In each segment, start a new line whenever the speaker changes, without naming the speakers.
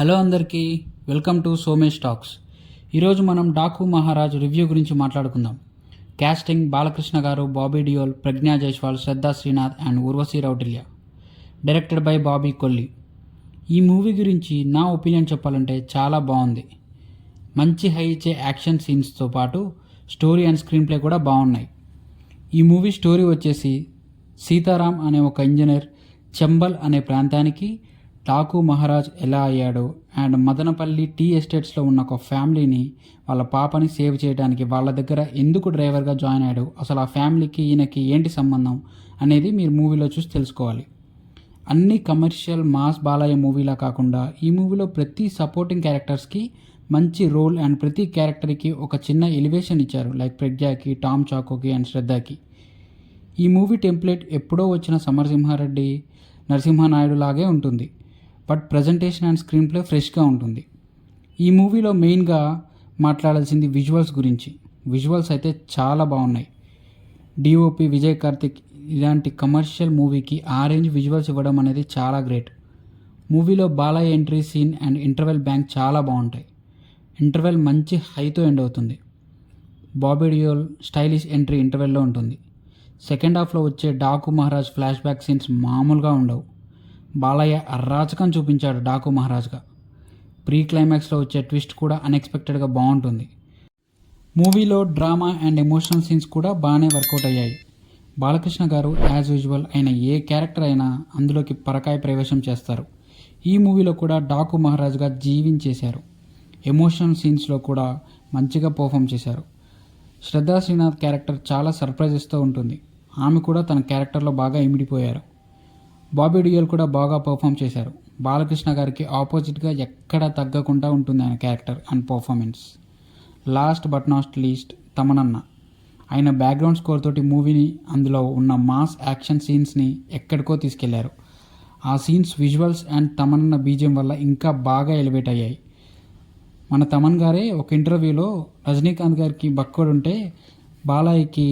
Hello అందరికీ, welcome to Somesh talks. ఈరోజు మనం డాకు మహారాజ్ రివ్యూ గురించి మాట్లాడుకుందాం. Casting: Balakrishna garu, Bobby Deol, Pragya Jaiswal, Shraddha Srinath and Urvashi Rautela. Directed by Bobby Kolli. ఈ మూవీ గురించి నా ఒపీనియన్ చెప్పాలంటే చాలా బాగుంది. మంచి హై ఇచ్చే యాక్షన్ సీన్స్తో పాటు స్టోరీ అండ్ స్క్రీన్ ప్లే కూడా బాగున్నాయి. ఈ మూవీ స్టోరీ వచ్చేసి సీతారాం అనే ఒక ఇంజనీర్ చంబల్ అనే ప్రాంతానికి డాకు మహారాజ్ ఎలా అయ్యాడో అండ్ మదనపల్లి టీ ఎస్టేట్స్లో ఉన్న ఒక ఫ్యామిలీని వాళ్ళ పాపని సేవ్ చేయడానికి వాళ్ళ దగ్గర ఎందుకు డ్రైవర్గా జాయిన్ అయ్యాడు, అసలు ఆ ఫ్యామిలీకి ఈయనకి ఏంటి సంబంధం అనేది మీరు మూవీలో చూసి తెలుసుకోవాలి. అన్ని కమర్షియల్ మాస్ బాలయ్య మూవీలా కాకుండా ఈ మూవీలో ప్రతి సపోర్టింగ్ క్యారెక్టర్స్కి మంచి రోల్ అండ్ ప్రతి క్యారెక్టర్కి ఒక చిన్న ఎలివేషన్ ఇచ్చారు. లైక్ ప్రజ్ఞాకి, టామ్ చాకోకి అండ్ శ్రద్ధకి. ఈ మూవీ టెంప్లెట్ ఎప్పుడో వచ్చిన సమరసింహారెడ్డి, నరసింహనాయుడు లాగే ఉంటుంది. But presentation and screenplay ఫ్రెష్గా ఉంటుంది. ఈ మూవీలో మెయిన్గా మాట్లాడాల్సింది విజువల్స్ గురించి. విజువల్స్ అయితే చాలా బాగున్నాయి. డిఓపి విజయ్ కార్తిక్ ఇలాంటి కమర్షియల్ మూవీకి ఆ రేంజ్ విజువల్స్ ఇవ్వడం అనేది చాలా గ్రేట్. మూవీలో Balayya entry scene and interval bang చాలా బాగుంటాయి. ఇంటర్వెల్ మంచి హైతో ఎండ్ అవుతుంది. బాబీ డియోల్ స్టైలిష్ ఎంట్రీ ఇంటర్వెల్లో ఉంటుంది. సెకండ్ హాఫ్లో వచ్చే Daaku Maharaaj flashback scenes మామూలుగా ఉండవు. బాలయ్య అరాచకం చూపించాడు డాకు మహారాజ్గా. ప్రీ క్లైమాక్స్లో వచ్చే ట్విస్ట్ కూడా అన్ఎక్స్పెక్టెడ్గా బాగుంటుంది. మూవీలో డ్రామా అండ్ ఎమోషనల్ సీన్స్ కూడా బాగానే వర్కౌట్ అయ్యాయి. బాలకృష్ణ గారు యాజ్ యూజువల్ అయిన ఏ క్యారెక్టర్ అయినా అందులోకి పరకాయ ప్రవేశం చేస్తారు. ఈ మూవీలో కూడా డాకు మహారాజ్గా జీవించేశారు. ఎమోషనల్ సీన్స్లో కూడా మంచిగా పర్ఫామ్ చేశారు. శ్రద్ధా శ్రీనాథ్ క్యారెక్టర్ చాలా సర్ప్రైజెస్తో ఉంటుంది. ఆమె కూడా తన క్యారెక్టర్లో బాగా ఇమిడిపోయారు. బాబీ డియోల్ కూడా బాగా పర్ఫామ్ చేశారు. బాలకృష్ణ గారికి ఆపోజిట్గా ఎక్కడ తగ్గకుండా ఉంటుంది ఆయన character and performance. Last but not least తమనన్న. ఆయన బ్యాక్గ్రౌండ్ స్కోర్ తోటి మూవీని, అందులో ఉన్న మాస్ యాక్షన్ సీన్స్ని ఎక్కడికో తీసుకెళ్లారు. ఆ సీన్స్ విజువల్స్ అండ్ తమనన్న బీజియం వల్ల ఇంకా బాగా ఎలివేట్ అయ్యాయి. మన తమన్ గారే ఒక ఇంటర్వ్యూలో రజనీకాంత్ గారికి బక్కోడుంటే బాలయ్యకి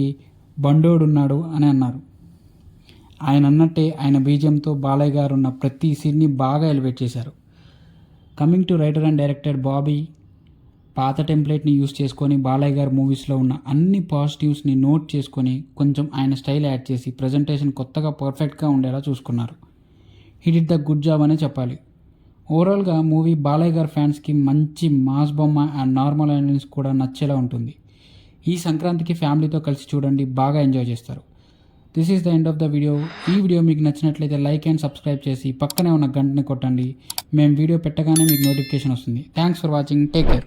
బండోడున్నాడు అని అన్నారు. ఆయన అన్నట్టే ఆయన బీజియంతో బాలయ్య గారు ఉన్న ప్రతి సీన్ని బాగా ఎలివేట్ చేశారు. Coming to writer and director Bobby, పాత టెంప్లెట్ని యూస్ చేసుకొని బాలయ్య గారు మూవీస్లో ఉన్న అన్ని పాజిటివ్స్ని నోట్ చేసుకొని కొంచెం ఆయన స్టైల్ యాడ్ చేసి ప్రజెంటేషన్ కొత్తగా పర్ఫెక్ట్గా ఉండేలా చూసుకున్నారు. He did the good job అనే చెప్పాలి. ఓవరాల్గా మూవీ బాలయ్య గారు ఫ్యాన్స్కి మంచి మాస్ బొమ్మ అండ్ నార్మల్ ఆడియన్స్ కూడా నచ్చేలా ఉంటుంది. ఈ సంక్రాంతికి ఫ్యామిలీతో కలిసి చూడండి, బాగా ఎంజాయ్ చేస్తారు. This is the end of the video. ఈ వీడియో మీకు నచ్చినట్లయితే లైక్ అండ్ సబ్స్క్రైబ్ చేసి పక్కనే ఉన్న గంటని కొట్టండి. మేము వీడియో పెట్టగానే మీకు నోటిఫికేషన్ వస్తుంది. Thanks for watching. Take care.